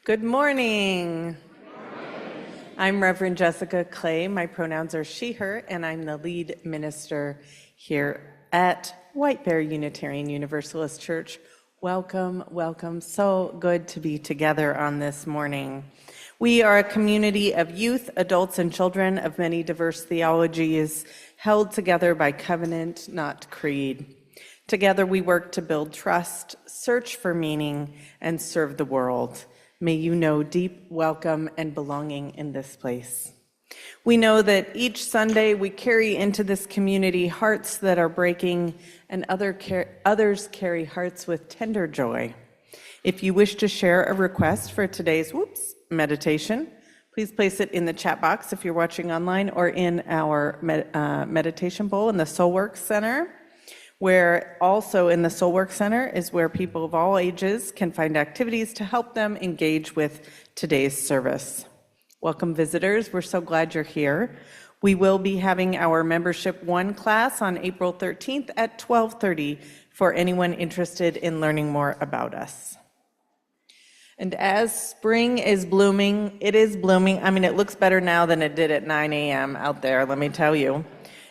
Good morning. I'm Reverend Jessica Clay. My pronouns are she, her, and I'm the lead minister here at White Bear Unitarian Universalist Church. Welcome, welcome. So good to be together on this morning. We are a community of youth, adults, and children of many diverse theologies, held together by covenant, not creed. Together we work to build trust, search for meaning, and serve the world. May you know deep welcome and belonging in this place. We know that each Sunday we carry into this community hearts that are breaking, and others carry hearts with tender joy. If you wish to share a request for today's meditation, please place it in the chat box if you're watching online, or in our meditation bowl in the Soulwork Center, where also in the Soulwork Center is where people of all ages can find activities to help them engage with today's service. Welcome visitors, we're so glad you're here. We will be having our Membership 1 class on April 13th at 12:30 for anyone interested in learning more about us. And as spring is blooming, it is blooming. I mean, it looks better now than it did at 9 a.m. out there, let me tell you.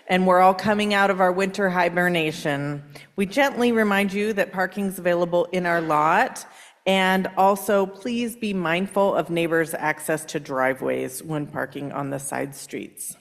And we're all coming out of our winter hibernation. We gently remind you that parking's available in our lot, and also please be mindful of neighbors' access to driveways when parking on the side streets.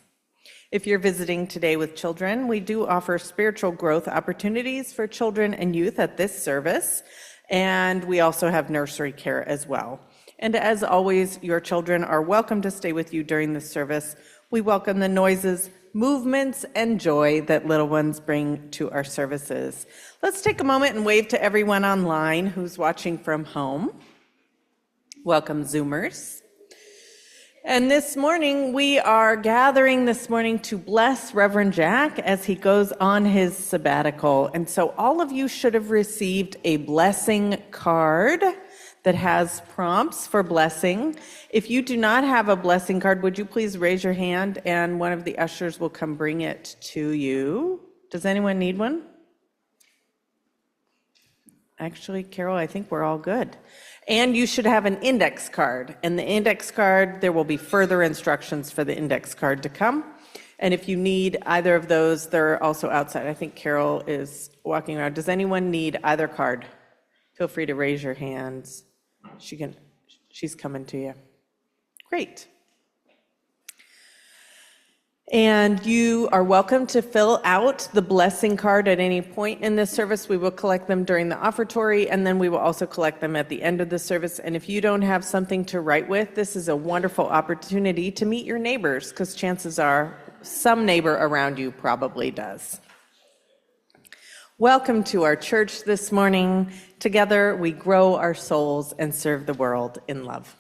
If you're visiting today with children, we do offer spiritual growth opportunities for children and youth at this service, and we also have nursery care as well. And as always, your children are welcome to stay with you during this service. We welcome the noises, movements, and joy that little ones bring to our services. Let's take a moment and wave to everyone online who's watching from home. Welcome, Zoomers. And this morning, we are gathering this morning to bless Reverend Jack as he goes on his sabbatical. And so all of you should have received a blessing card that has prompts for blessing. If you do not have a blessing card, would you please raise your hand and one of the ushers will come bring it to you. Does anyone need one? Actually, Carol, I think we're all good. And you should have an index card. And the index card, there will be further instructions for the index card to come. And if you need either of those, they're also outside. I think Carol is walking around. Does anyone need either card? Feel free to raise your hands. She's coming to you. Great. And you are welcome to fill out the blessing card at any point in this service. We will collect them during the offertory, and then we will also collect them at the end of the service. And if you don't have something to write with, this is a wonderful opportunity to meet your neighbors, because chances are some neighbor around you probably does. Welcome to our church this morning. Together we grow our souls and serve the world in love.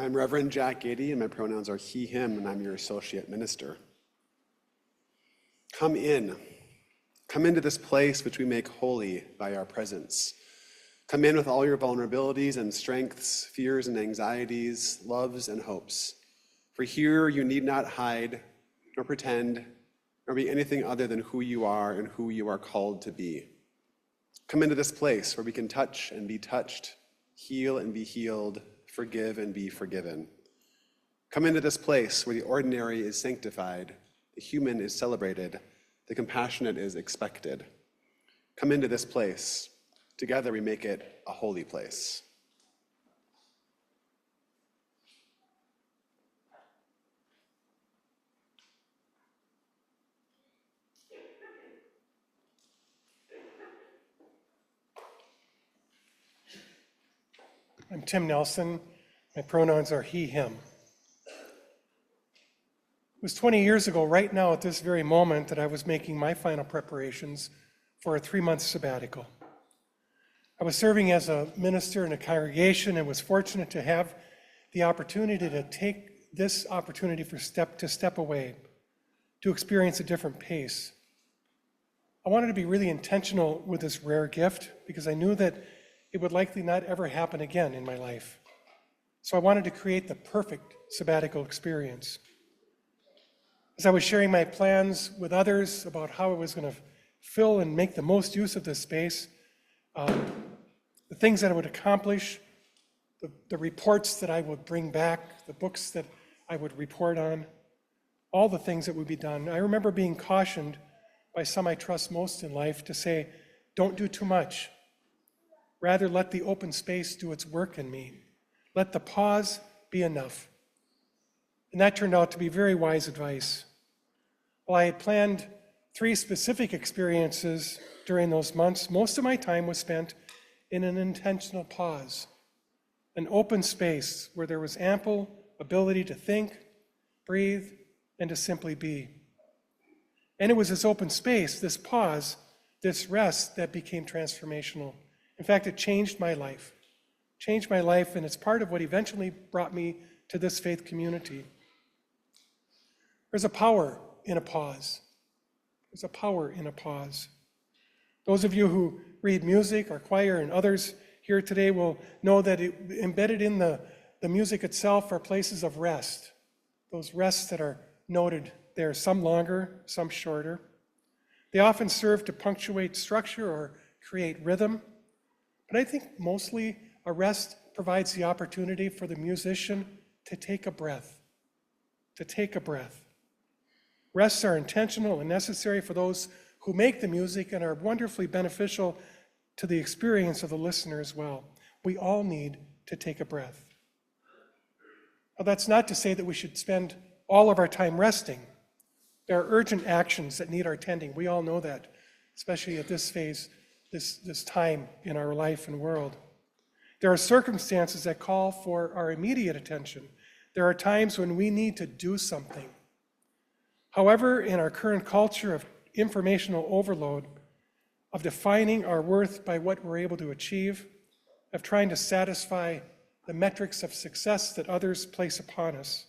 I'm Reverend Jack Gady, and my pronouns are he, him, and I'm your associate minister. Come in. Come into this place which we make holy by our presence. Come in with all your vulnerabilities and strengths, fears and anxieties, loves and hopes. For here you need not hide, nor pretend, nor be anything other than who you are and who you are called to be. Come into this place where we can touch and be touched, heal and be healed, forgive and be forgiven. Come into this place where the ordinary is sanctified, the human is celebrated, the compassionate is expected. Come into this place. Together we make it a holy place. I'm Tim Nelson. My pronouns are he, him. It was 20 years ago, right now at this very moment, that I was making my final preparations for a 3-month sabbatical. I was serving as a minister in a congregation and was fortunate to have the opportunity to take this opportunity to step away, to experience a different pace. I wanted to be really intentional with this rare gift because I knew that it would likely not ever happen again in my life. So I wanted to create the perfect sabbatical experience. As I was sharing my plans with others about how I was going to fill and make the most use of this space, the things that I would accomplish, the reports that I would bring back, the books that I would report on, all the things that would be done. I remember being cautioned by some I trust most in life to say, don't do too much. Rather, let the open space do its work in me. Let the pause be enough. And that turned out to be very wise advice. While I had planned 3 specific experiences during those months, most of my time was spent in an intentional pause, an open space where there was ample ability to think, breathe, and to simply be. And it was this open space, this pause, this rest that became transformational. In fact, it changed my life, and it's part of what eventually brought me to this faith community. There's a power in a pause. There's a power in a pause. Those of you who read music, our choir, and others here today will know that embedded in the music itself are places of rest, those rests that are noted there, some longer, some shorter. They often serve to punctuate structure or create rhythm. But I think mostly a rest provides the opportunity for the musician to take a breath, Rests are intentional and necessary for those who make the music and are wonderfully beneficial to the experience of the listener as well. We all need to take a breath. Now, that's not to say that we should spend all of our time resting. There are urgent actions that need our tending. We all know that, especially at this phase, this time in our life and world. There are circumstances that call for our immediate attention. There are times when we need to do something. However, in our current culture of informational overload, of defining our worth by what we're able to achieve, of trying to satisfy the metrics of success that others place upon us,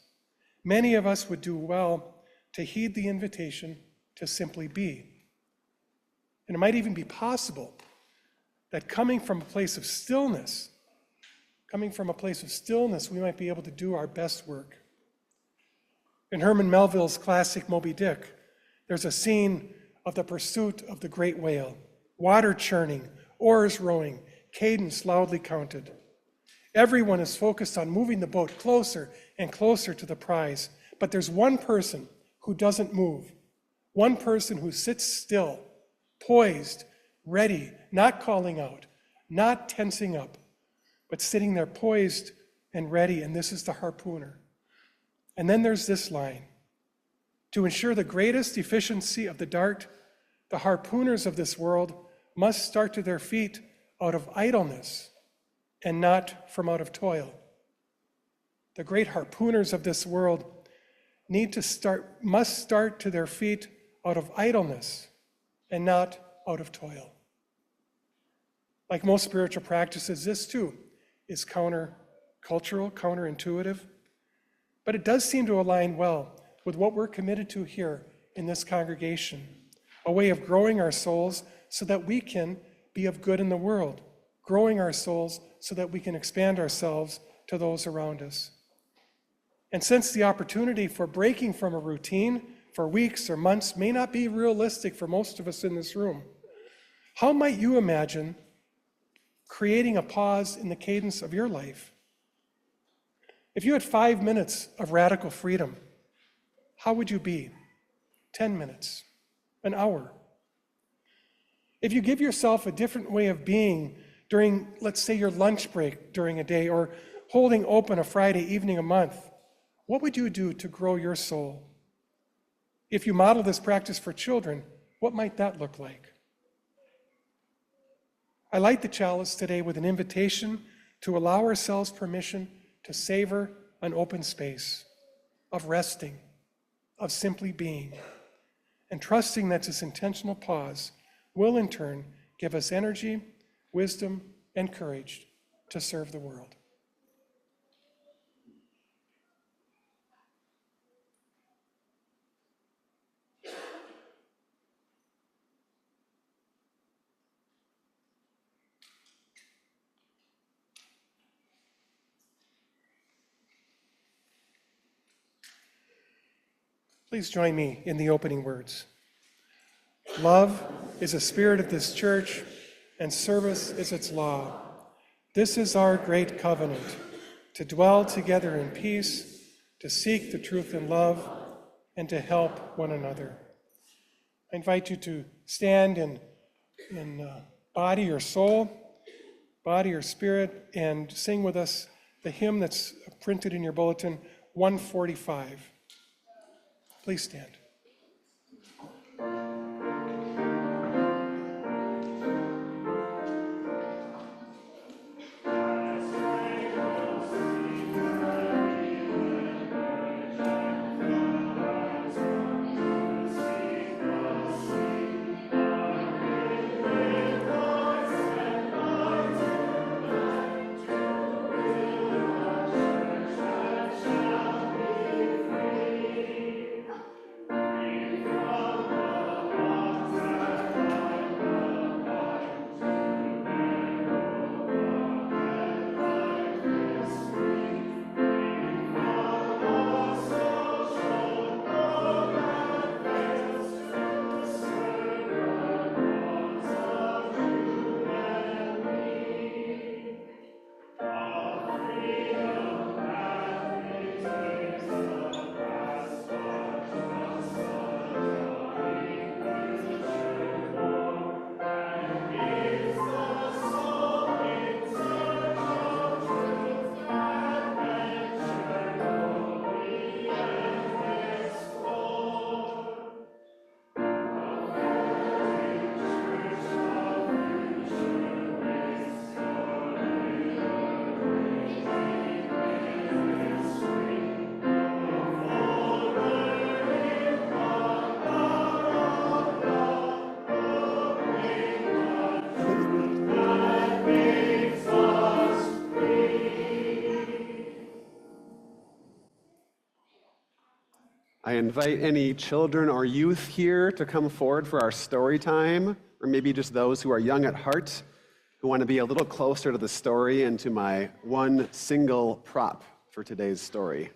many of us would do well to heed the invitation to simply be. And it might even be possible that coming from a place of stillness, we might be able to do our best work. In Herman Melville's classic Moby Dick, there's a scene of the pursuit of the great whale, water churning, oars rowing, cadence loudly counted. Everyone is focused on moving the boat closer and closer to the prize, but there's one person who doesn't move, one person who sits still, poised, ready, not calling out, not tensing up, but sitting there poised and ready, and this is the harpooner. And then there's this line: to ensure the greatest efficiency of the dart, the harpooners of this world must start to their feet out of idleness and not from out of toil. The great harpooners of this world must start to their feet out of idleness and not out of toil. Like most spiritual practices, this too is counter-cultural, counterintuitive. but it does seem to align well with what we're committed to here in this congregation, a way of growing our souls so that we can be of good in the world, growing our souls so that we can expand ourselves to those around us. And since the opportunity for breaking from a routine for weeks or months may not be realistic for most of us in this room, how might you imagine creating a pause in the cadence of your life? If you had 5 minutes of radical freedom, how would you be? 10 minutes, an hour? If you give yourself a different way of being during, let's say, your lunch break during a day, or holding open a Friday evening a month, what would you do to grow your soul? If you model this practice for children, what might that look like? I light the chalice today with an invitation to allow ourselves permission to savor an open space of resting, of simply being, and trusting that this intentional pause will in turn give us energy, wisdom, and courage to serve the world. Please join me in the opening words. Love is a spirit of this church, and service is its law. This is our great covenant, to dwell together in peace, to seek the truth in love, and to help one another. I invite you to stand in body or soul, body or spirit, and sing with us the hymn that's printed in your bulletin, 145. Please stand. I invite any children or youth here to come forward for our story time, or maybe just those who are young at heart, who want to be a little closer to the story and to my one single prop for today's story.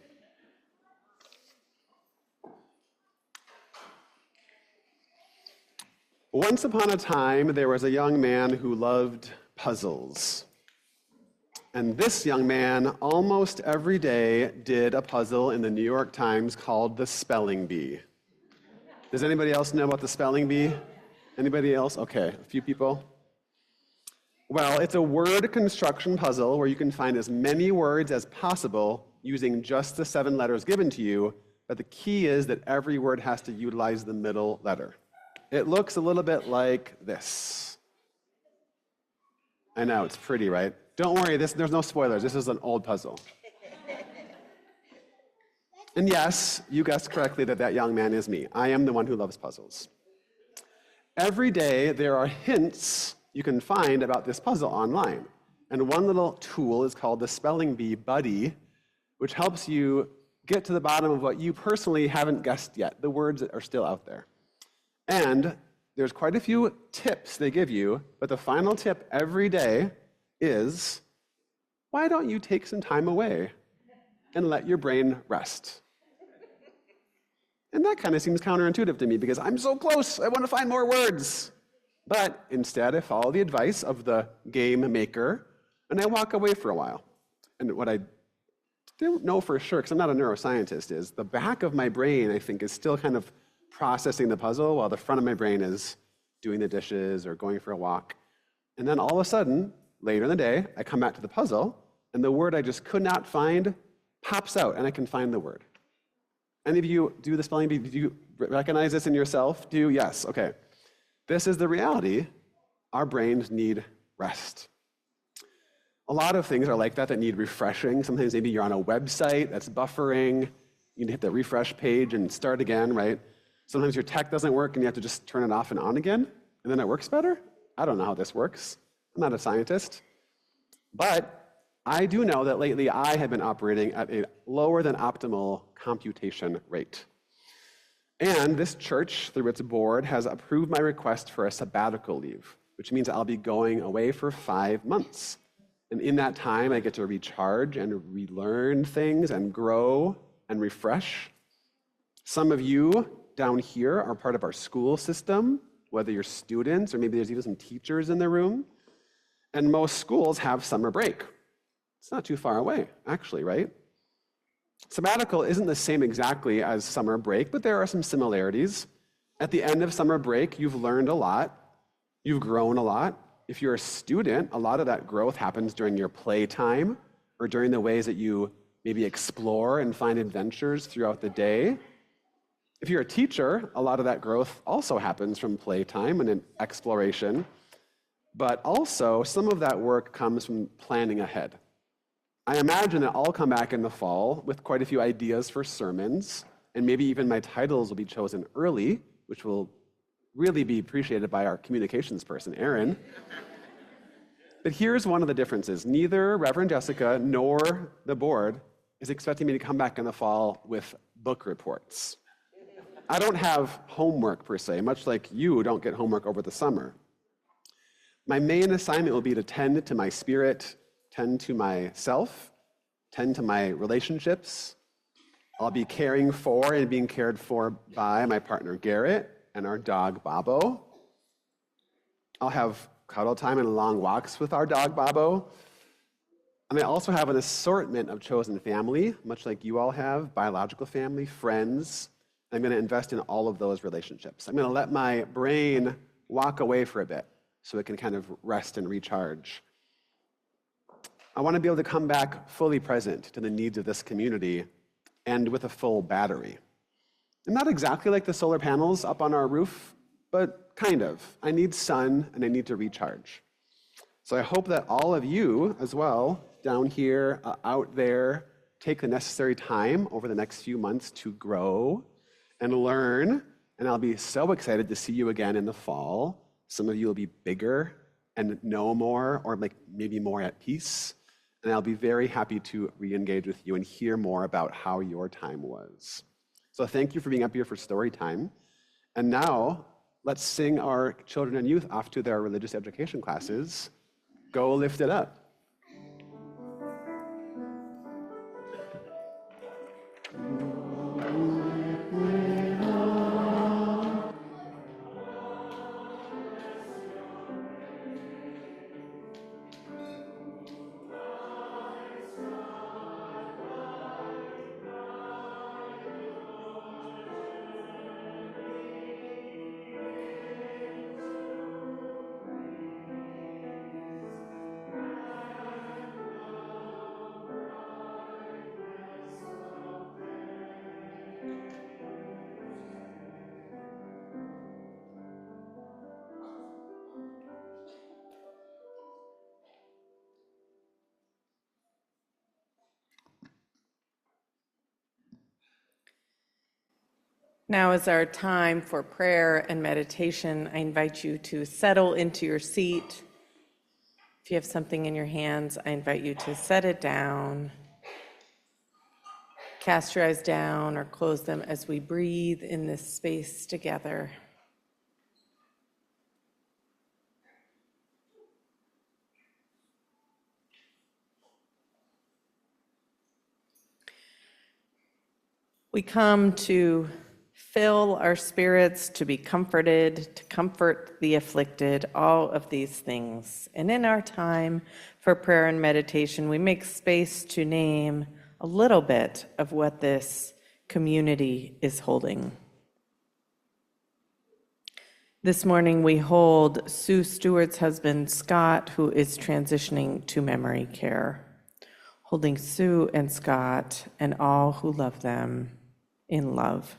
Once upon a time, there was a young man who loved puzzles. And this young man almost every day did a puzzle in the New York Times called the Spelling Bee. Does anybody else know about the Spelling Bee? Anybody else? Okay, a few people. Well, it's a word construction puzzle where you can find as many words as possible using just the 7 letters given to you, but the key is that every word has to utilize the middle letter. It looks a little bit like this. I know, it's pretty, right? Don't worry, there's no spoilers. This is an old puzzle. And yes, you guessed correctly that young man is me. I am the one who loves puzzles. Every day, there are hints you can find about this puzzle online. And one little tool is called the Spelling Bee Buddy, which helps you get to the bottom of what you personally haven't guessed yet, the words that are still out there. And there's quite a few tips they give you, but the final tip every day is, why don't you take some time away and let your brain rest? And that kind of seems counterintuitive to me because I'm so close, I want to find more words. But instead, I follow the advice of the game maker, and I walk away for a while. And what I don't know for sure, because I'm not a neuroscientist, is the back of my brain, I think, is still kind of processing the puzzle while the front of my brain is doing the dishes or going for a walk. And then all of a sudden, later in the day, I come back to the puzzle, and the word I just could not find pops out, and I can find the word. Any of you do the spelling bee? Do you recognize this in yourself? Do you? Yes, okay. This is the reality. Our brains need rest. A lot of things are like that need refreshing. Sometimes maybe you're on a website that's buffering. You need to hit the refresh page and start again, right? Sometimes your tech doesn't work and you have to just turn it off and on again, and then it works better. I don't know how this works. I'm not a scientist. But I do know that lately I have been operating at a lower than optimal computation rate. And this church, through its board, has approved my request for a sabbatical leave, which means I'll be going away for 5 months. And in that time, I get to recharge and relearn things and grow and refresh. Some of you down here are part of our school system, whether you're students or maybe there's even some teachers in the room. And most schools have summer break. It's not too far away, actually, right? Sabbatical isn't the same exactly as summer break, but there are some similarities. At the end of summer break, you've learned a lot. You've grown a lot. If you're a student, a lot of that growth happens during your playtime or during the ways that you maybe explore and find adventures throughout the day. If you're a teacher, a lot of that growth also happens from playtime and exploration. But also, some of that work comes from planning ahead. I imagine that I'll come back in the fall with quite a few ideas for sermons, and maybe even my titles will be chosen early, which will really be appreciated by our communications person, Aaron. But here's one of the differences. Neither Reverend Jessica nor the board is expecting me to come back in the fall with book reports. I don't have homework per se, much like you don't get homework over the summer. My main assignment will be to tend to my spirit, tend to myself, tend to my relationships. I'll be caring for and being cared for by my partner Garrett and our dog Bobo. I'll have cuddle time and long walks with our dog Bobo. And I also have an assortment of chosen family, much like you all have, biological family, friends. I'm going to invest in all of those relationships. I'm going to let my brain walk away for a bit so it can kind of rest and recharge. I want to be able to come back fully present to the needs of this community and with a full battery. And not exactly like the solar panels up on our roof, but kind of. I need sun and I need to recharge. So I hope that all of you as well, down here, out there, take the necessary time over the next few months to grow and learn. And I'll be so excited to see you again in the fall. Some of you will be bigger and know more, or like maybe more at peace. And I'll be very happy to re-engage with you and hear more about how your time was. So thank you for being up here for story time. And now, let's sing our children and youth off to their religious education classes. Go lift it up. Now is our time for prayer and meditation. I invite you to settle into your seat. If you have something in your hands, I invite you to set it down. cast your eyes down or close them as we breathe in this space together. We come to fill our spirits, to be comforted, to comfort the afflicted, all of these things. And in our time for prayer and meditation, we make space to name a little bit of what this community is holding. This morning we hold Sue Stewart's husband, Scott, who is transitioning to memory care, holding Sue and Scott and all who love them in love.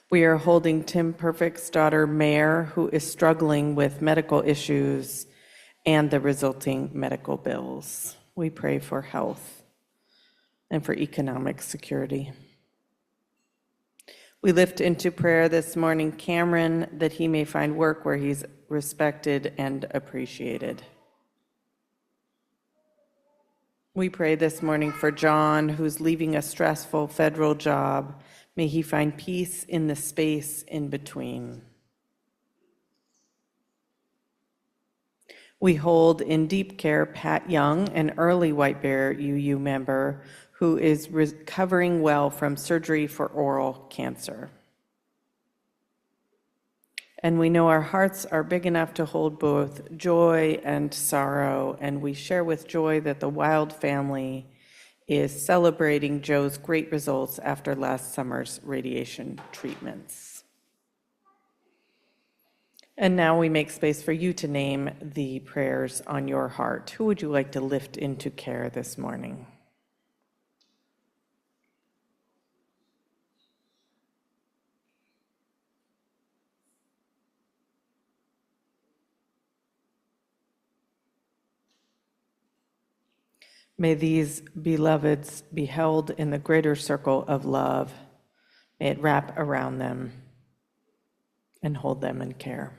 We are holding Tim Perfect's daughter, Mare, who is struggling with medical issues and the resulting medical bills. We pray for health and for economic security. We lift into prayer this morning Cameron, that he may find work where he's respected and appreciated. We pray this morning for John, who's leaving a stressful federal job. May he find peace in the space in between. We hold in deep care Pat Young, an early White Bear UU member who is recovering well from surgery for oral cancer. And we know our hearts are big enough to hold both joy and sorrow, and we share with joy that the Wild family is celebrating Joe's great results after last summer's radiation treatments. And now we make space for you to name the prayers on your heart. Who would you like to lift into care this morning? May these beloveds be held in the greater circle of love. May it wrap around them and hold them in care.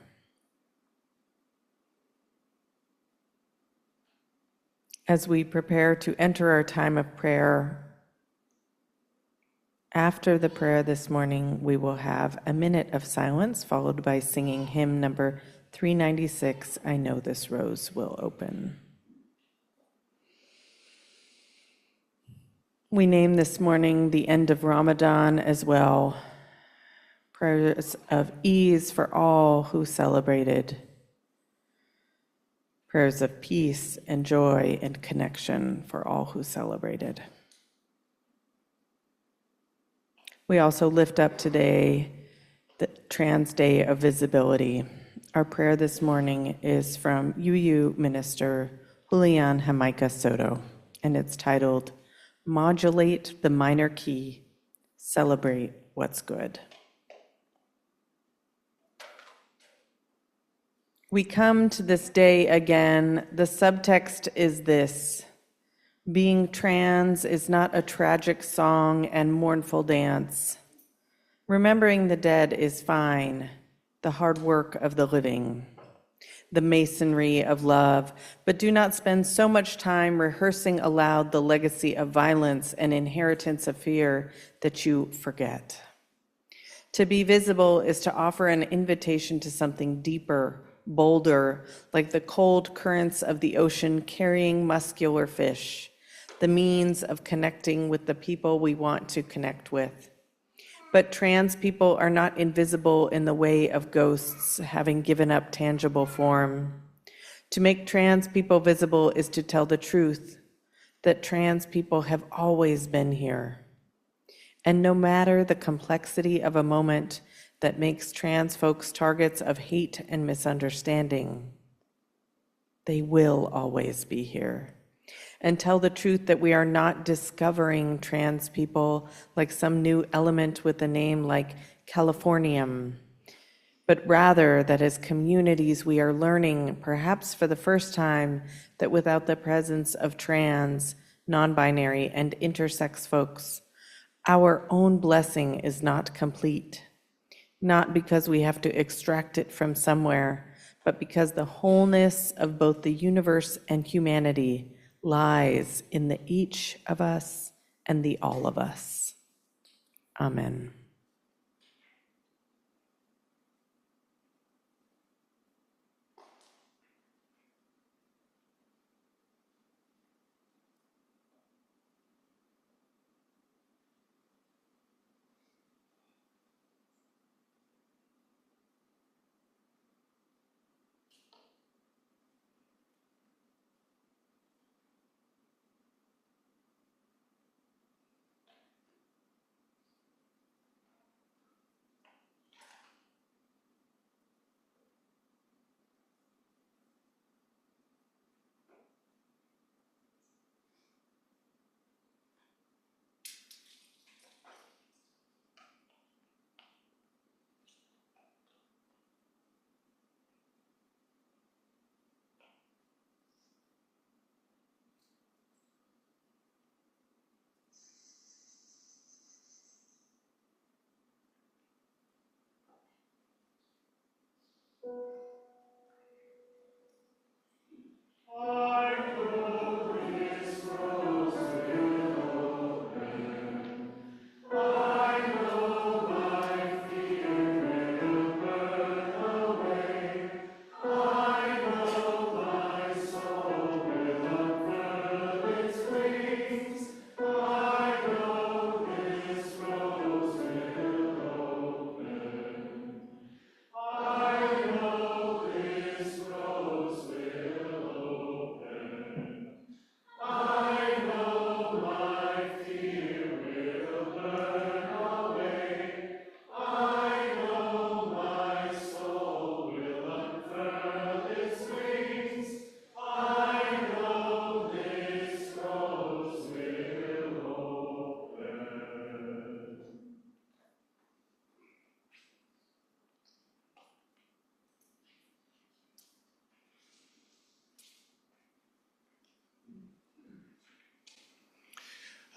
As we prepare to enter our time of prayer, after the prayer this morning, we will have a minute of silence, followed by singing hymn number 396, I Know This Rose Will Open. We name this morning the end of Ramadan as well. Prayers of ease for all who celebrated. Prayers of peace and joy and connection for all who celebrated. We also lift up today the Trans Day of Visibility. Our prayer this morning is from UU Minister Julian Jamaica Soto, and it's titled, Modulate the Minor Key, Celebrate What's Good. We come to this day again. The subtext is this: being trans is not a tragic song and mournful dance. Remembering the dead is fine, the hard work of the living, the masonry of love, but do not spend so much time rehearsing aloud the legacy of violence and inheritance of fear that you forget. To be visible is to offer an invitation to something deeper, bolder, like the cold currents of the ocean carrying muscular fish, the means of connecting with the people we want to connect with. But trans people are not invisible in the way of ghosts having given up tangible form. To make trans people visible is to tell the truth, that trans people have always been here. And no matter the complexity of a moment that makes trans folks targets of hate and misunderstanding, they will always be here. And tell the truth that we are not discovering trans people like some new element with a name like Californium, but rather that as communities we are learning, perhaps for the first time, that without the presence of trans, non-binary, and intersex folks, our own blessing is not complete. Not because we have to extract it from somewhere, but because the wholeness of both the universe and humanity lies in the each of us and the all of us. Amen.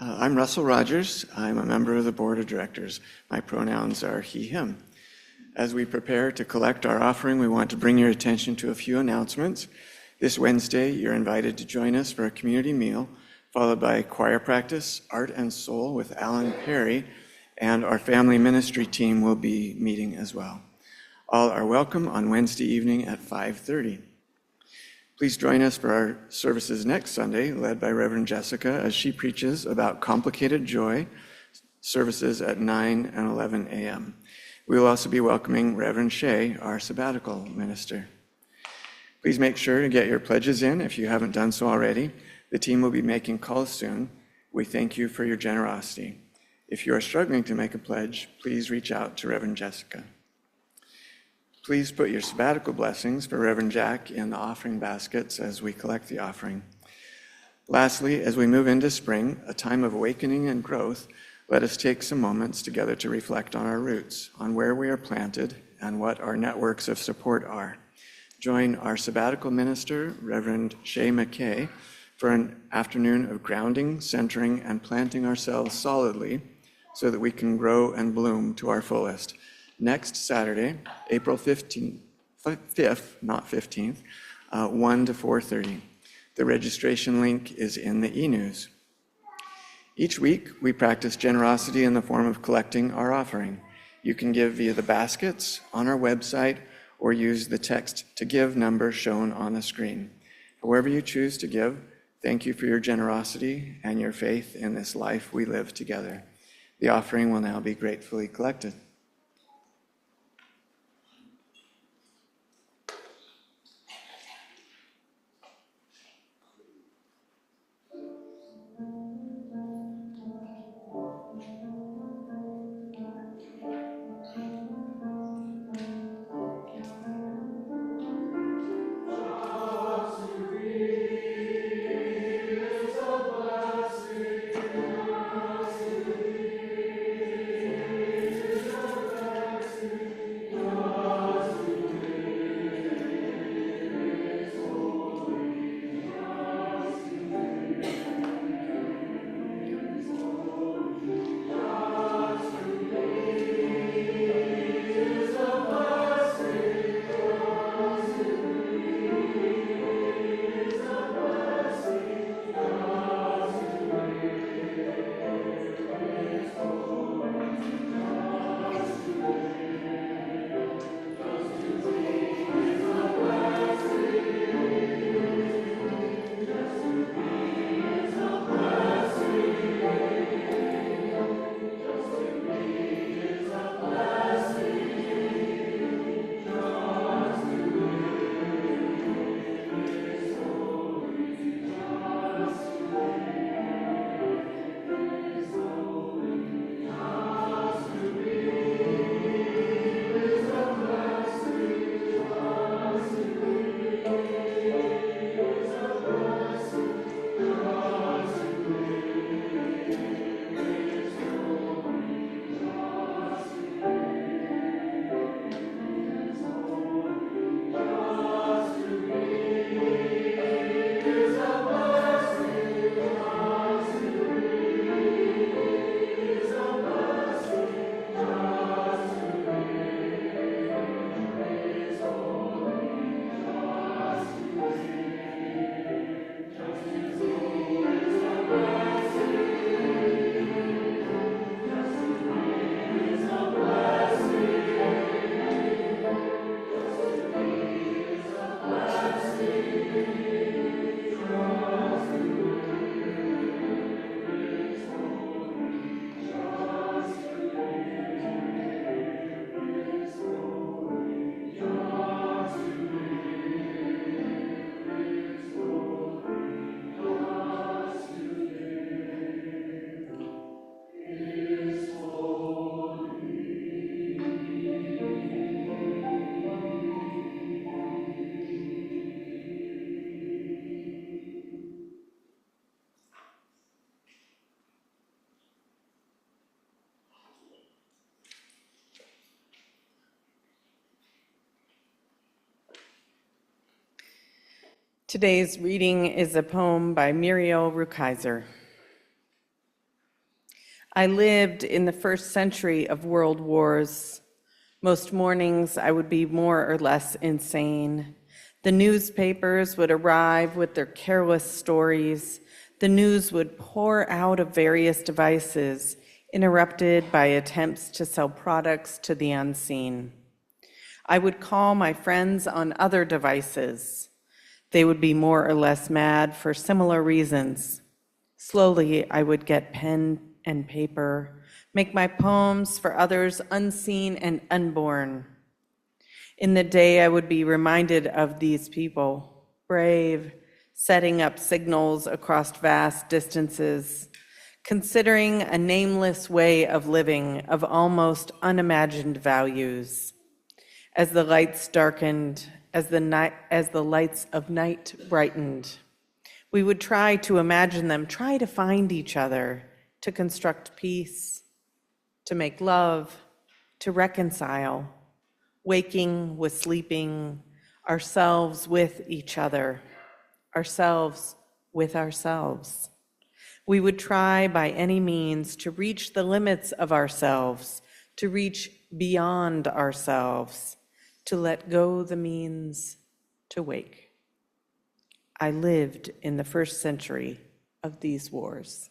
I'm Russell Rogers. I'm a member of the Board of Directors. My pronouns are he, him. As we prepare to collect our offering, we want to bring your attention to a few announcements. This Wednesday, you're invited to join us for a community meal, followed by choir practice, art and soul with Alan Perry, and our family ministry team will be meeting as well. All are welcome on Wednesday evening at 5:30. Please join us for our services next Sunday, led by Reverend Jessica, as she preaches about complicated joy, services at 9 and 11 a.m. We will also be welcoming Reverend Shea, our sabbatical minister. Please make sure to get your pledges in if you haven't done so already. The team will be making calls soon. We thank you for your generosity. If you are struggling to make a pledge, please reach out to Reverend Jessica. Please put your sabbatical blessings for Reverend Jack in the offering baskets as we collect the offering. Lastly, as we move into spring, a time of awakening and growth, let us take some moments together to reflect on our roots, on where we are planted, and what our networks of support are. Join our sabbatical minister, Reverend Shea McKay, for an afternoon of grounding, centering, and planting ourselves solidly so that we can grow and bloom to our fullest. Next Saturday, April 5th, not 15th, 1 to 4:30. The registration link is in the e-news. Each week, we practice generosity in the form of collecting our offering. You can give via the baskets on our website or use the text to give number shown on the screen. However you choose to give, thank you for your generosity and your faith in this life we live together. The offering will now be gratefully collected. Today's reading is a poem by Muriel Rukeyser. I lived in the first century of world wars. Most mornings I would be more or less insane. The newspapers would arrive with their careless stories. The news would pour out of various devices, interrupted by attempts to sell products to the unseen. I would call my friends on other devices. They would be more or less mad for similar reasons. Slowly, I would get pen and paper, make my poems for others unseen and unborn. In the day, I would be reminded of these people, brave, setting up signals across vast distances, considering a nameless way of living of almost unimagined values. As the lights darkened, as the lights of night brightened, we would try to imagine them, try to find each other, to construct peace, to make love, to reconcile, waking with sleeping, ourselves with each other, ourselves with ourselves. We would try by any means to reach the limits of ourselves, to reach beyond ourselves, to let go the means to wake. I lived in the first century of these wars.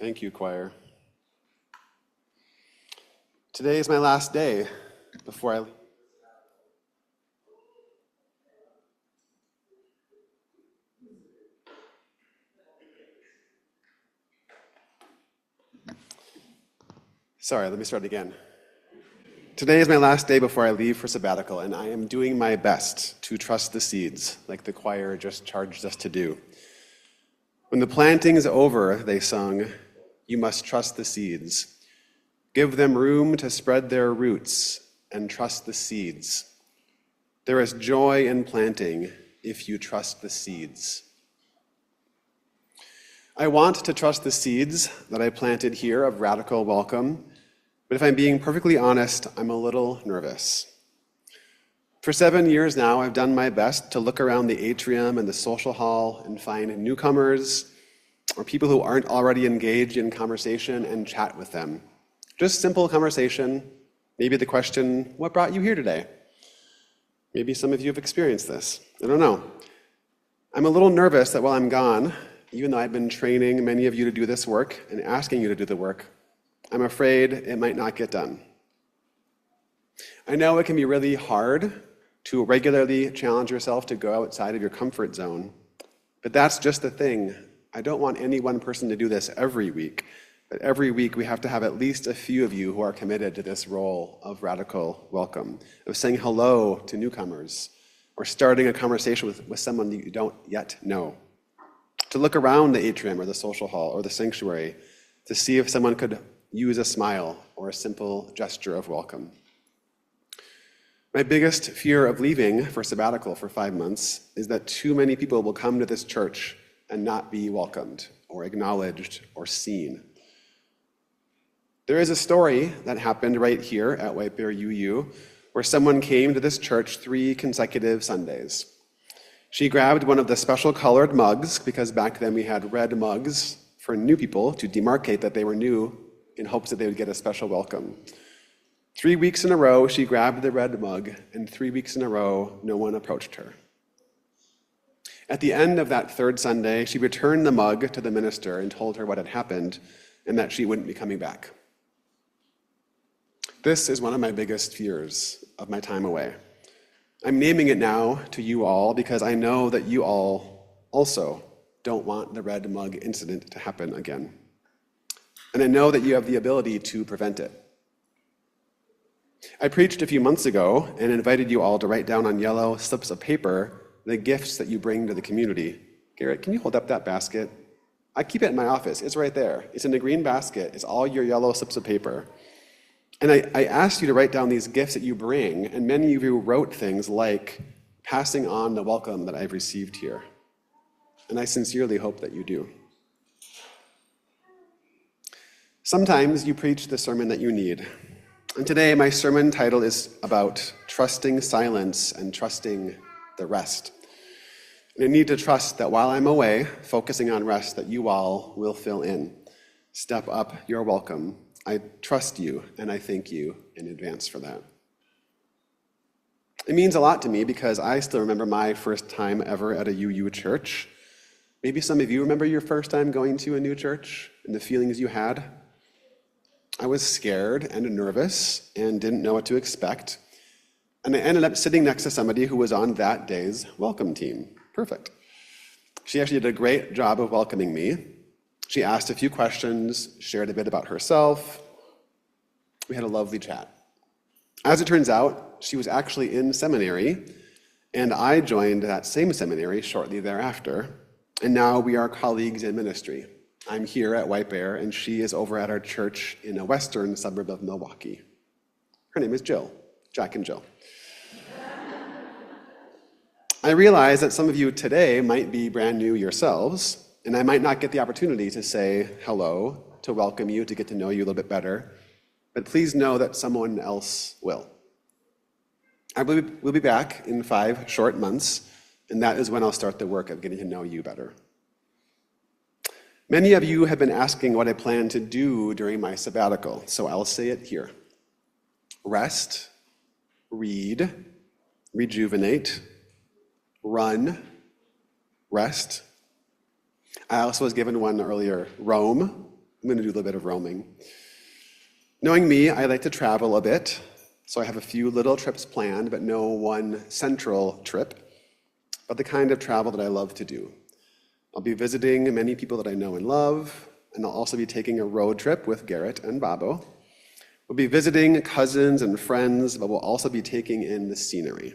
Thank you, choir. Today is my last day before I... Sorry, let me start again. Today is my last day before I leave for sabbatical, and I am doing my best to trust the seeds, like the choir just charged us to do. When the planting's over, they sung, you must trust the seeds. Give them room to spread their roots and trust the seeds. There is joy in planting if you trust the seeds. I want to trust the seeds that I planted here of radical welcome, but if I'm being perfectly honest, I'm a little nervous. For 7 years now, I've done my best to look around the atrium and the social hall and find newcomers or people who aren't already engaged in conversation and chat with them. Just simple conversation, maybe the question, what brought you here today? Maybe some of you have experienced this. I don't know. I'm a little nervous that while I'm gone, even though I've been training many of you to do this work and asking you to do the work, I'm afraid it might not get done. I know it can be really hard to regularly challenge yourself to go outside of your comfort zone, but that's just the thing. I don't want any one person to do this every week, but every week we have to have at least a few of you who are committed to this role of radical welcome, of saying hello to newcomers, or starting a conversation with someone that you don't yet know. To look around the atrium or the social hall or the sanctuary to see if someone could use a smile or a simple gesture of welcome. My biggest fear of leaving for sabbatical for 5 months is that too many people will come to this church and not be welcomed or acknowledged or seen. There is a story that happened right here at White Bear UU where someone came to this church 3 consecutive Sundays. She grabbed one of the special colored mugs, because back then we had red mugs for new people to demarcate that they were new in hopes that they would get a special welcome. 3 weeks in a row, she grabbed the red mug, and 3 weeks in a row, no one approached her. At the end of that 3rd Sunday, she returned the mug to the minister and told her what had happened and that she wouldn't be coming back. This is one of my biggest fears of my time away. I'm naming it now to you all because I know that you all also don't want the red mug incident to happen again. And I know that you have the ability to prevent it. I preached a few months ago and invited you all to write down on yellow slips of paper the gifts that you bring to the community. Garrett, can you hold up that basket? I keep it in my office. It's right there. It's in a green basket. It's all your yellow slips of paper. And I asked you to write down these gifts that you bring, and many of you wrote things like passing on the welcome that I've received here. And I sincerely hope that you do. Sometimes you preach the sermon that you need. And today my sermon title is about trusting silence and trusting the rest. And I need to trust that while I'm away, focusing on rest, that you all will fill in. Step up, you're welcome. I trust you, and I thank you in advance for that. It means a lot to me because I still remember my first time ever at a UU church. Maybe some of you remember your first time going to a new church and the feelings you had. I was scared and nervous and didn't know what to expect. And I ended up sitting next to somebody who was on that day's welcome team. Perfect. She actually did a great job of welcoming me. She asked a few questions, shared a bit about herself. We had a lovely chat. As it turns out, she was actually in seminary, and I joined that same seminary shortly thereafter, and now we are colleagues in ministry. I'm here at White Bear, and she is over at our church in a western suburb of Milwaukee. Her name is Jill, Jack and Jill. I realize that some of you today might be brand new yourselves, and I might not get the opportunity to say hello, to welcome you, to get to know you a little bit better, but please know that someone else will. I will be back in 5 short months, and that is when I'll start the work of getting to know you better. Many of you have been asking what I plan to do during my sabbatical, so I'll say it here. Rest, read, rejuvenate, run, rest. I also was given one earlier, roam, I'm going to do a little bit of roaming. Knowing me, I like to travel a bit, so I have a few little trips planned, but no one central trip, but the kind of travel that I love to do. I'll be visiting many people that I know and love, and I'll also be taking a road trip with Garrett and Babo. We'll be visiting cousins and friends, but we'll also be taking in the scenery.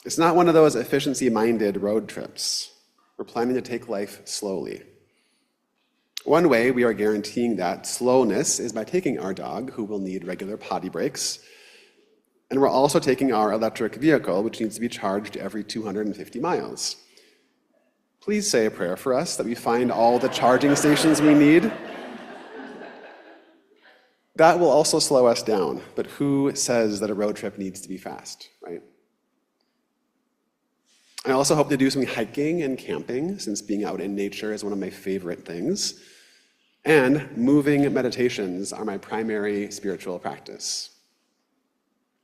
It's not one of those efficiency-minded road trips. We're planning to take life slowly. One way we are guaranteeing that slowness is by taking our dog, who will need regular potty breaks, and we're also taking our electric vehicle, which needs to be charged every 250 miles. Please say a prayer for us that we find all the charging stations we need. That will also slow us down, but who says that a road trip needs to be fast, right? I also hope to do some hiking and camping, since being out in nature is one of my favorite things. And moving meditations are my primary spiritual practice.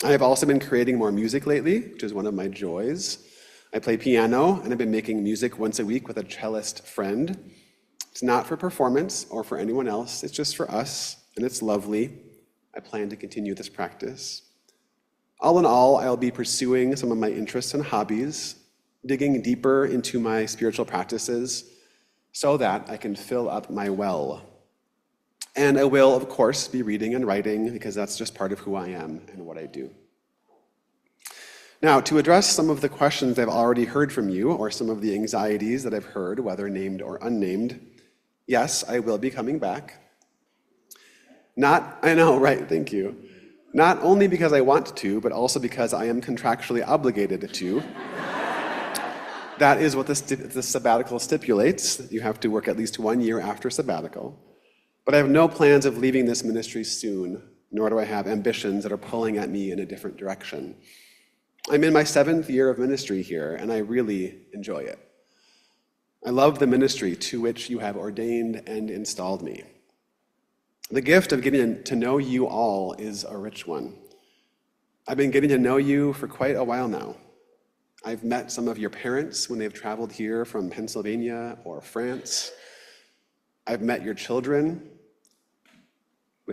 I have also been creating more music lately, which is one of my joys. I play piano, and I've been making music once a week with a cellist friend. It's not for performance or for anyone else, it's just for us, and it's lovely. I plan to continue this practice. All in all, I'll be pursuing some of my interests and hobbies, digging deeper into my spiritual practices so that I can fill up my well. And I will, of course, be reading and writing because that's just part of who I am and what I do. Now, to address some of the questions I've already heard from you or some of the anxieties that I've heard, whether named or unnamed, yes, I will be coming back. I know, right, thank you. Not only because I want to, but also because I am contractually obligated to. That is what the sabbatical stipulates. You have to work at least 1 year after sabbatical. But I have no plans of leaving this ministry soon, nor do I have ambitions that are pulling at me in a different direction. I'm in my 7th year of ministry here, and I really enjoy it. I love the ministry to which you have ordained and installed me. The gift of getting to know you all is a rich one. I've been getting to know you for quite a while now. I've met some of your parents when they've traveled here from Pennsylvania or France. I've met your children,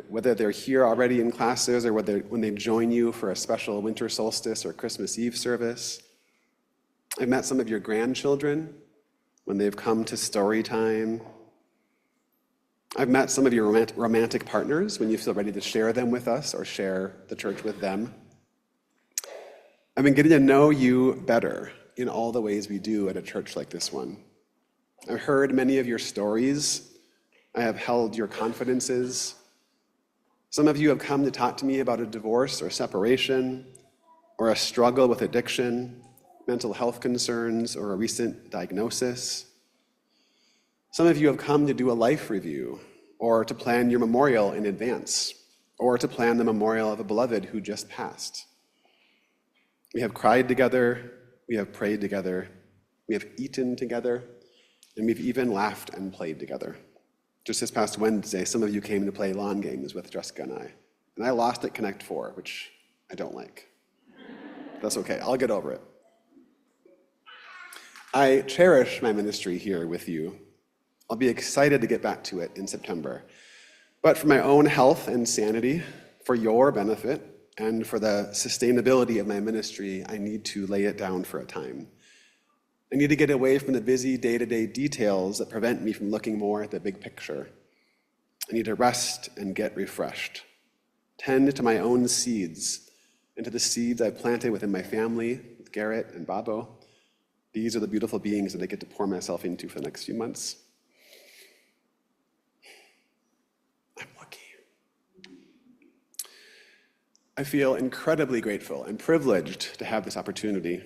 whether they're here already in classes or when they join you for a special winter solstice or Christmas Eve service. I've met some of your grandchildren when they've come to story time. I've met some of your romantic partners when you feel ready to share them with us or share the church with them. I've been getting to know you better in all the ways we do at a church like this one. I've heard many of your stories. I have held your confidences. Some of you have come to talk to me about a divorce or separation, or a struggle with addiction, mental health concerns, or a recent diagnosis. Some of you have come to do a life review, or to plan your memorial in advance, or to plan the memorial of a beloved who just passed. We have cried together, we have prayed together, we have eaten together, and we've even laughed and played together. Just this past Wednesday, some of you came to play lawn games with Jessica and I lost at Connect 4, which I don't like. That's okay, I'll get over it. I cherish my ministry here with you. I'll be excited to get back to it in September. But for my own health and sanity, for your benefit, and for the sustainability of my ministry, I need to lay it down for a time. I need to get away from the busy day-to-day details that prevent me from looking more at the big picture. I need to rest and get refreshed. Tend to my own seeds and to the seeds I've planted within my family, with Garrett and Babo. These are the beautiful beings that I get to pour myself into for the next few months. I'm lucky. I feel incredibly grateful and privileged to have this opportunity.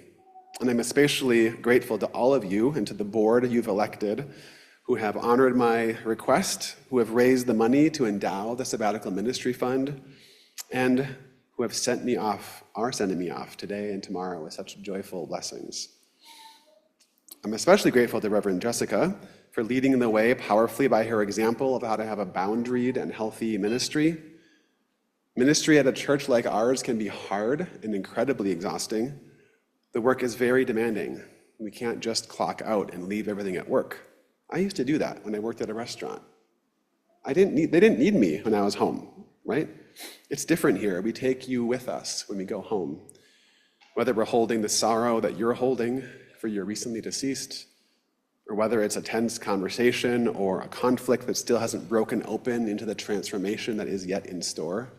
And I'm especially grateful to all of you and to the board you've elected who have honored my request, who have raised the money to endow the Sabbatical Ministry Fund, and who have are sending me off today and tomorrow with such joyful blessings. I'm especially grateful to Reverend Jessica for leading the way powerfully by her example of how to have a boundaried and healthy ministry. Ministry at a church like ours can be hard and incredibly exhausting. The work is very demanding. We can't just clock out and leave everything at work. I used to do that when I worked at a restaurant. they didn't need me when I was home, right? It's different here. We take you with us when we go home. Whether we're holding the sorrow that you're holding for your recently deceased, or whether it's a tense conversation or a conflict that still hasn't broken open into the transformation that is yet in store.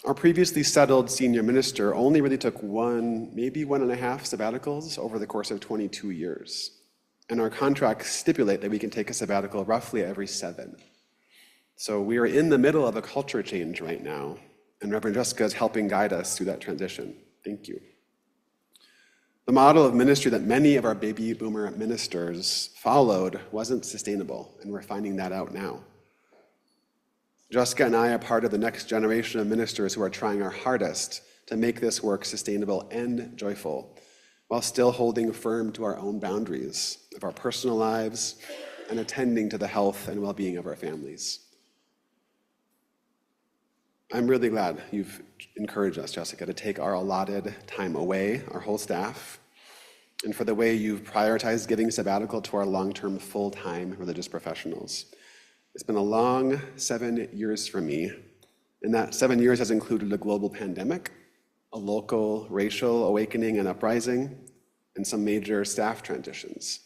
Our previously settled senior minister only really took maybe 1.5 sabbaticals over the course of 22 years. And our contracts stipulate that we can take a sabbatical roughly every 7. So we are in the middle of a culture change right now, and Reverend Jessica is helping guide us through that transition. Thank you. The model of ministry that many of our baby boomer ministers followed wasn't sustainable, and we're finding that out now. Jessica and I are part of the next generation of ministers who are trying our hardest to make this work sustainable and joyful, while still holding firm to our own boundaries of our personal lives and attending to the health and well-being of our families. I'm really glad you've encouraged us, Jessica, to take our allotted time away, our whole staff, and for the way you've prioritized giving sabbatical to our long-term full-time religious professionals. It's been a long 7 years for me, and that 7 years has included a global pandemic, a local racial awakening and uprising, and some major staff transitions.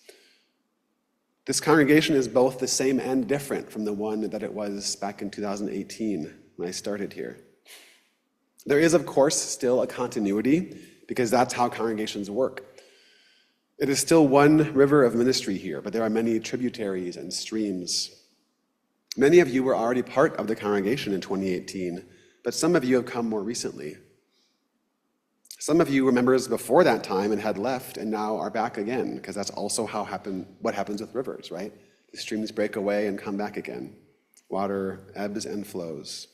This congregation is both the same and different from the one that it was back in 2018 when I started here. There is, of course, still a continuity because that's how congregations work. It is still one river of ministry here, but there are many tributaries and streams. Many of you were already part of the congregation in 2018, but some of you have come more recently. Some of you were members before that time and had left and now are back again, because that's also what happens with rivers, right? The streams break away and come back again. Water ebbs and flows.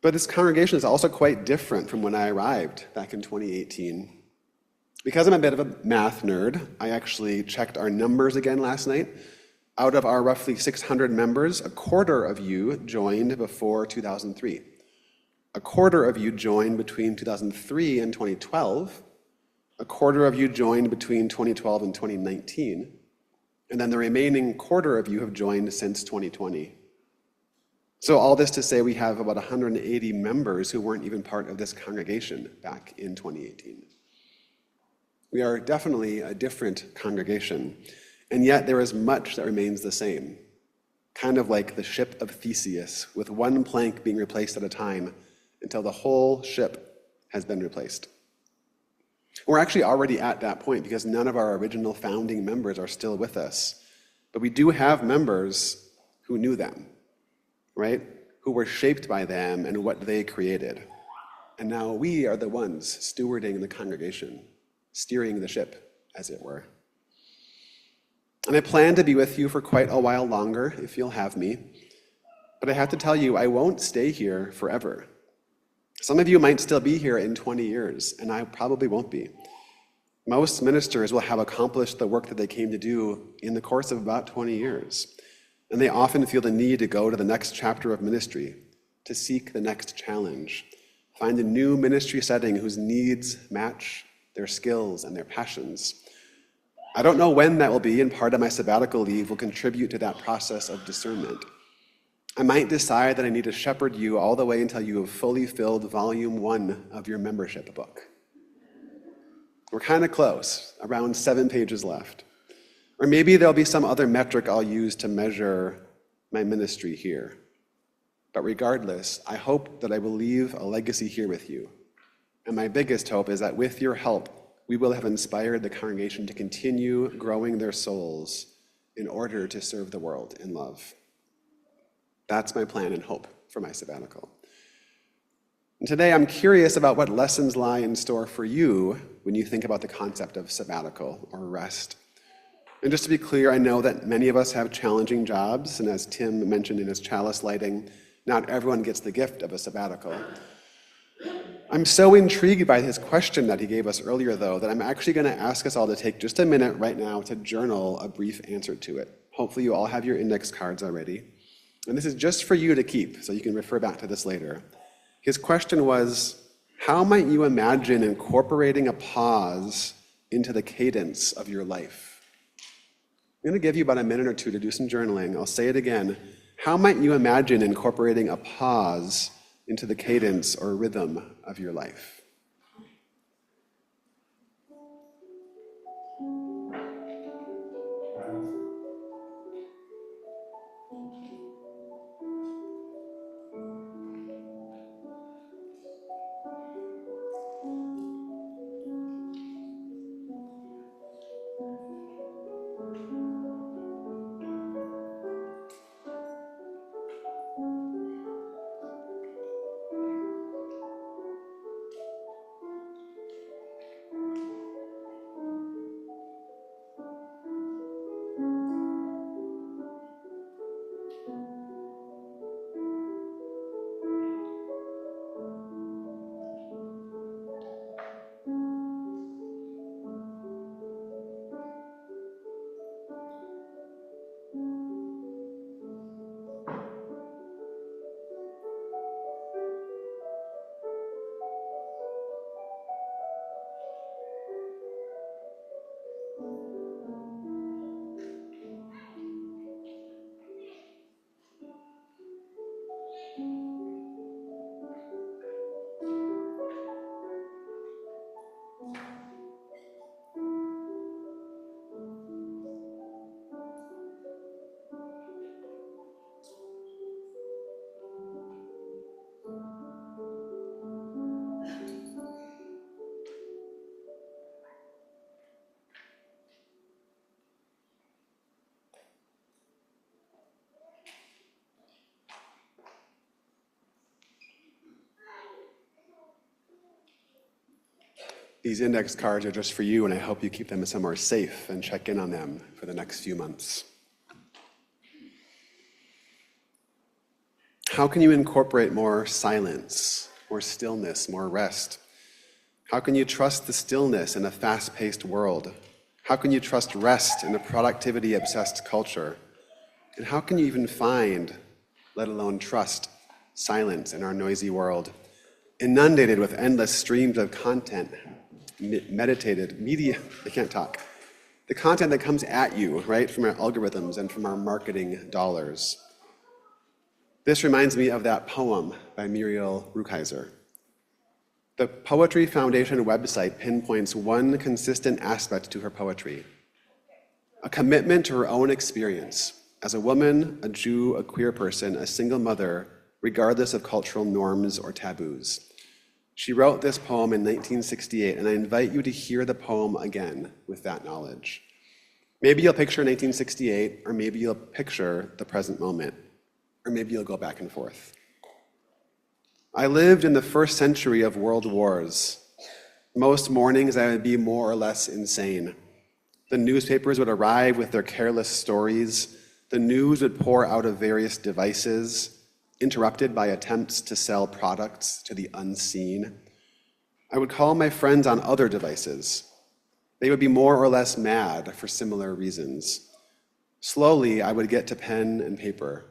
But this congregation is also quite different from when I arrived back in 2018. Because I'm a bit of a math nerd, I actually checked our numbers again last night. Out of our roughly 600 members, a quarter of you joined before 2003. A quarter of you joined between 2003 and 2012. A quarter of you joined between 2012 and 2019. And then the remaining quarter of you have joined since 2020. So all this to say we have about 180 members who weren't even part of this congregation back in 2018. We are definitely a different congregation, and yet there is much that remains the same, kind of like the ship of Theseus, with one plank being replaced at a time until the whole ship has been replaced. We're actually already at that point because none of our original founding members are still with us, but we do have members who knew them, right? Who were shaped by them and what they created. And now we are the ones stewarding the congregation, steering the ship, as it were. And I plan to be with you for quite a while longer, if you'll have me. But I have to tell you, I won't stay here forever. Some of you might still be here in 20 years, and I probably won't be. Most ministers will have accomplished the work that they came to do in the course of about 20 years. And they often feel the need to go to the next chapter of ministry, to seek the next challenge, find a new ministry setting whose needs match their skills and their passions. I don't know when that will be, and part of my sabbatical leave will contribute to that process of discernment. I might decide that I need to shepherd you all the way until you have fully filled volume 1 of your membership book. We're kind of close, around 7 pages left. Or maybe there'll be some other metric I'll use to measure my ministry here. But regardless, I hope that I will leave a legacy here with you. And my biggest hope is that with your help, we will have inspired the congregation to continue growing their souls in order to serve the world in love. That's my plan and hope for my sabbatical. And today I'm curious about what lessons lie in store for you when you think about the concept of sabbatical or rest. And just to be clear, I know that many of us have challenging jobs, and as Tim mentioned in his chalice lighting, not everyone gets the gift of a sabbatical. I'm so intrigued by his question that he gave us earlier, though, that I'm actually going to ask us all to take just a minute right now to journal a brief answer to it. Hopefully you all have your index cards already. And this is just for you to keep, so you can refer back to this later. His question was, how might you imagine incorporating a pause into the cadence of your life? I'm going to give you about a minute or two to do some journaling. I'll say it again. How might you imagine incorporating a pause into the cadence or rhythm of your life? These index cards are just for you, and I hope you keep them somewhere safe and check in on them for the next few months. How can you incorporate more silence, more stillness, more rest? How can you trust the stillness in a fast-paced world? How can you trust rest in a productivity-obsessed culture? And how can you even find, let alone trust, silence in our noisy world, inundated with endless streams of content, the content that comes at you, right, from our algorithms and from our marketing dollars. This reminds me of that poem by Muriel Rukeyser. The Poetry Foundation website pinpoints one consistent aspect to her poetry: a commitment to her own experience as a woman, a Jew, a queer person, a single mother, regardless of cultural norms or taboos. She wrote this poem in 1968, and I invite you to hear the poem again with that knowledge. Maybe you'll picture 1968, or maybe you'll picture the present moment, or maybe you'll go back and forth. I lived in the first century of world wars. Most mornings I would be more or less insane. The newspapers would arrive with their careless stories. The news would pour out of various devices, interrupted by attempts to sell products to the unseen. I would call my friends on other devices. They would be more or less mad for similar reasons. Slowly, I would get to pen and paper,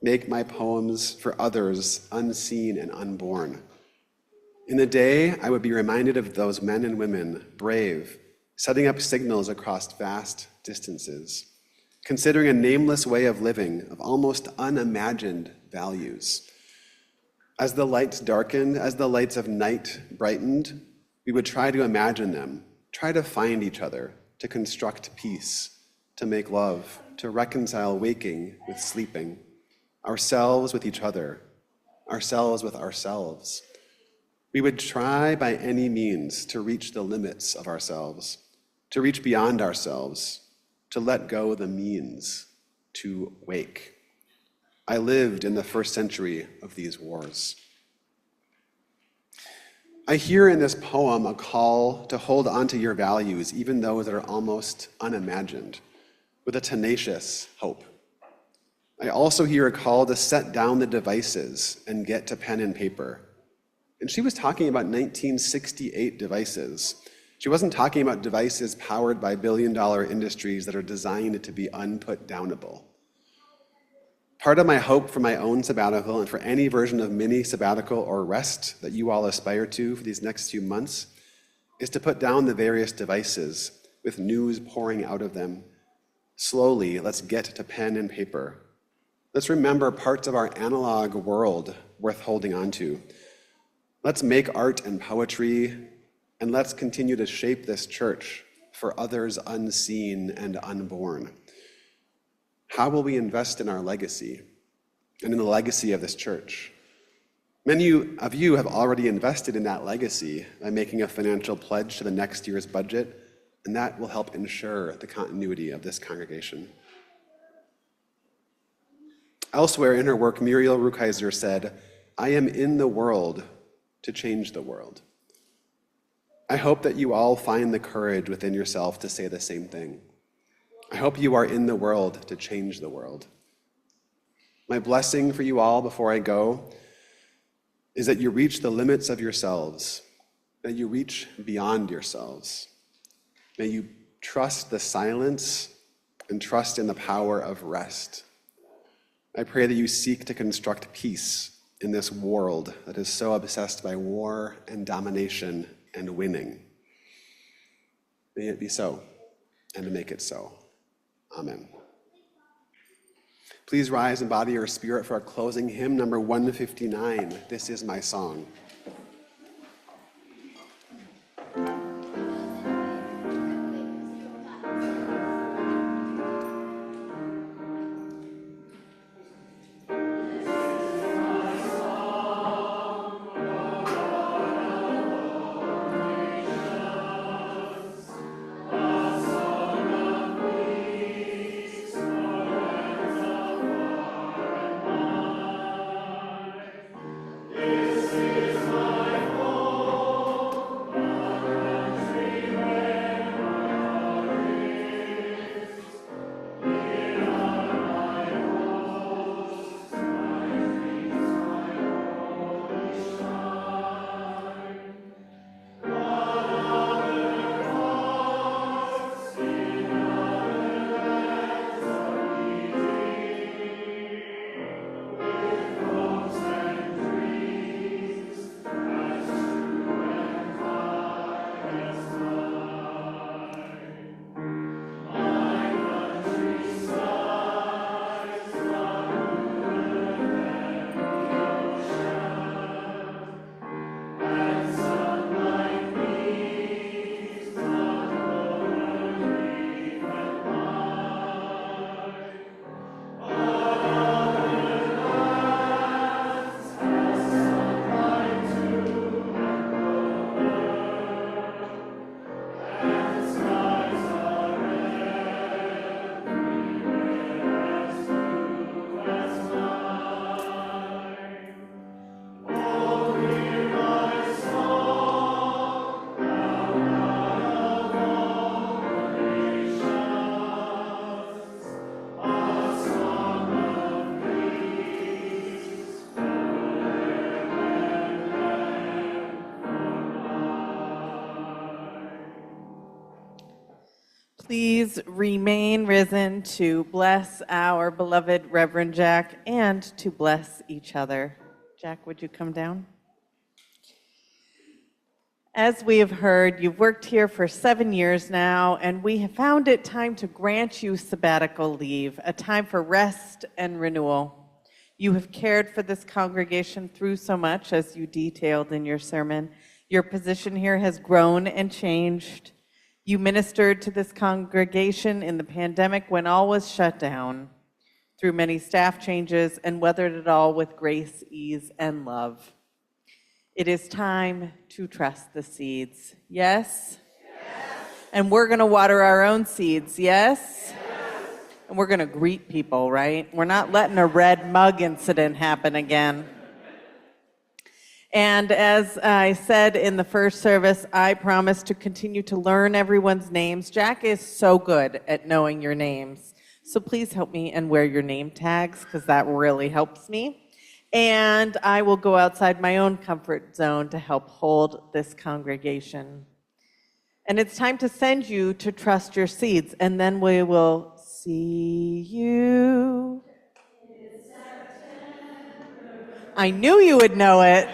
make my poems for others unseen and unborn. In the day, I would be reminded of those men and women, brave, setting up signals across vast distances, considering a nameless way of living, of almost unimagined values. As the lights darkened, as the lights of night brightened, we would try to imagine them, try to find each other, to construct peace, to make love, to reconcile waking with sleeping, ourselves with each other, ourselves with ourselves. We would try by any means to reach the limits of ourselves, to reach beyond ourselves, to let go the means, to wake. I lived in the first century of these wars. I hear in this poem a call to hold onto your values, even those that are almost unimagined, with a tenacious hope. I also hear a call to set down the devices and get to pen and paper. And she was talking about 1968 devices. She wasn't talking about devices powered by billion-dollar industries that are designed to be unput-downable. Part of my hope for my own sabbatical and for any version of mini sabbatical or rest that you all aspire to for these next few months is to put down the various devices with news pouring out of them, Slowly, let's get to pen and paper. Let's remember parts of our analog world worth holding on to. Let's make art and poetry, and let's continue to shape this church for others unseen and unborn. How will we invest in our legacy and in the legacy of this church? Many of you have already invested in that legacy by making a financial pledge to the next year's budget, and that will help ensure the continuity of this congregation. Elsewhere in her work, Muriel Rukeyser said, "I am in the world to change the world." I hope that you all find the courage within yourself to say the same thing. I hope you are in the world to change the world. My blessing for you all before I go is that you reach the limits of yourselves, that you reach beyond yourselves. May you trust the silence and trust in the power of rest. I pray that you seek to construct peace in this world that is so obsessed by war and domination and winning. May it be so, and make it so. Amen. Please rise and body your spirit for our closing hymn, number 159, "This Is My Song." Please remain risen to bless our beloved Reverend Jack and to bless each other. Jack, would you come down? As we have heard, you've worked here for 7 years now, and we have found it time to grant you sabbatical leave, a time for rest and renewal. You have cared for this congregation through so much, as you detailed in your sermon. Your position here has grown and changed. You ministered to this congregation in the pandemic when all was shut down, through many staff changes, and weathered it all with grace, ease, and love. It is time to trust the seeds. Yes? Yes. And we're going to water our own seeds. Yes? Yes. And we're going to greet people, right? We're not letting a red mug incident happen again. And as I said in the first service, I promise to continue to learn everyone's names. Jack is so good at knowing your names. So please help me and wear your name tags, because that really helps me. And I will go outside my own comfort zone to help hold this congregation. And it's time to send you to trust your seeds, and then we will see you. I knew you would know it.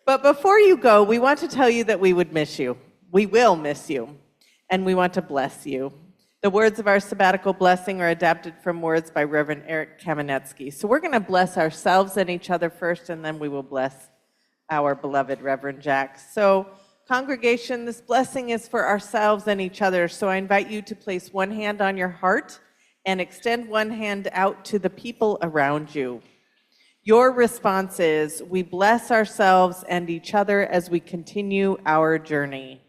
But before you go, we want to tell you that we would miss you. We will miss you, and we want to bless you. The words of our sabbatical blessing are adapted from words by Reverend Eric Kamenetsky. So we're going to bless ourselves and each other first, and then we will bless our beloved Reverend Jack. So, congregation, this blessing is for ourselves and each other. So I invite you to place one hand on your heart and extend one hand out to the people around you. Your response is, we bless ourselves and each other as we continue our journey.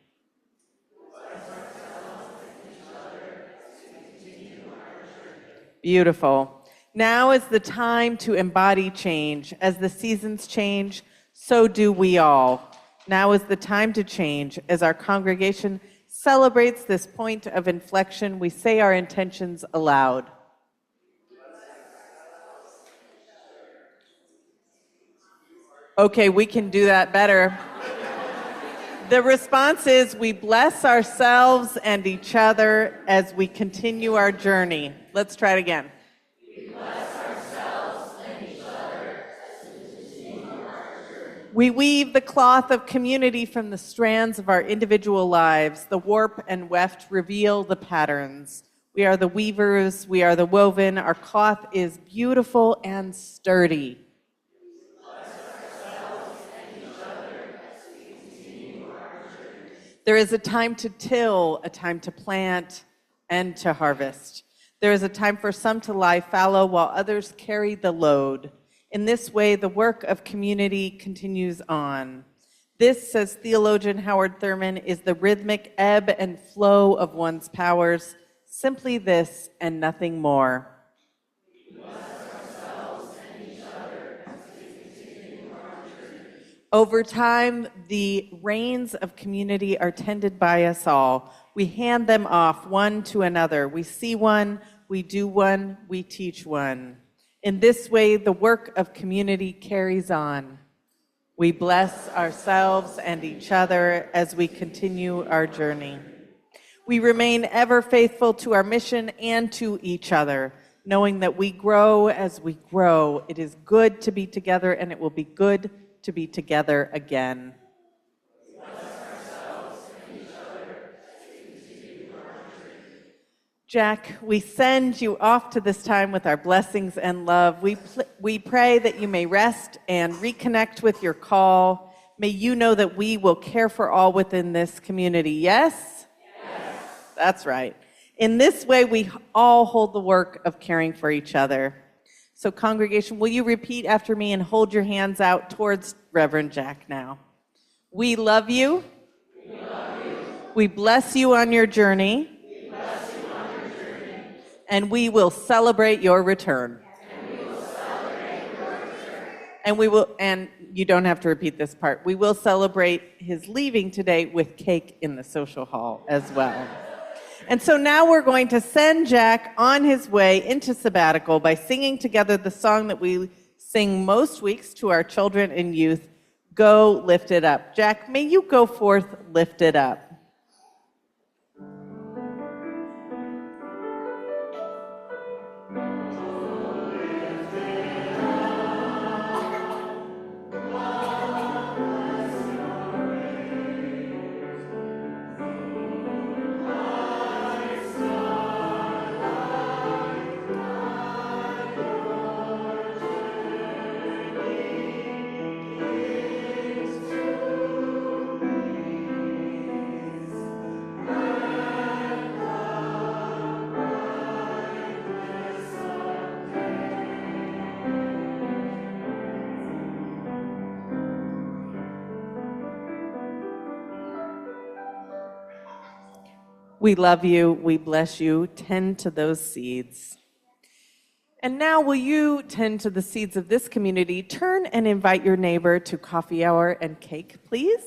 Beautiful. Now is the time to embody change. As the seasons change, so do we all. Now is the time to change. As our congregation celebrates this point of inflection, we say our intentions aloud. Okay, we can do that better. The response is, we bless ourselves and each other as we continue our journey. Let's try it again. We bless ourselves and each other as we continue our journey. We weave the cloth of community from the strands of our individual lives. The warp and weft reveal the patterns. We are the weavers, we are the woven. Our cloth is beautiful and sturdy. There is a time to till, a time to plant, and to harvest. There is a time for some to lie fallow while others carry the load. In this way, the work of community continues on. This, says theologian Howard Thurman, is the rhythmic ebb and flow of one's powers. Simply this and nothing more. Over time, the reins of community are tended by us all. We hand them off one to another. We see one, we do one, we teach one. In this way, the work of community carries on. We bless ourselves and each other as we continue our journey. We remain ever faithful to our mission and to each other, knowing that we grow as we grow. It is good to be together, and it will be good to be together again. Jack, we send you off to this time with our blessings and love. We pray that you may rest and reconnect with your call. May you know that we will care for all within this community. Yes? Yes. That's right. In this way, we all hold the work of caring for each other. So congregation, will you repeat after me and hold your hands out towards Reverend Jack now? We love you. We love you. We bless you on your journey. We bless you on your journey. And we will celebrate your return. And we will celebrate your return. And you don't have to repeat this part. We will celebrate his leaving today with cake in the social hall as well. And so now we're going to send Jack on his way into sabbatical by singing together the song that we sing most weeks to our children and youth, Go Lift It Up. Jack, may you go forth, lift it up. We love you. We bless you. Tend to those seeds. And now will you tend to the seeds of this community? Turn and invite your neighbor to coffee hour and cake, please.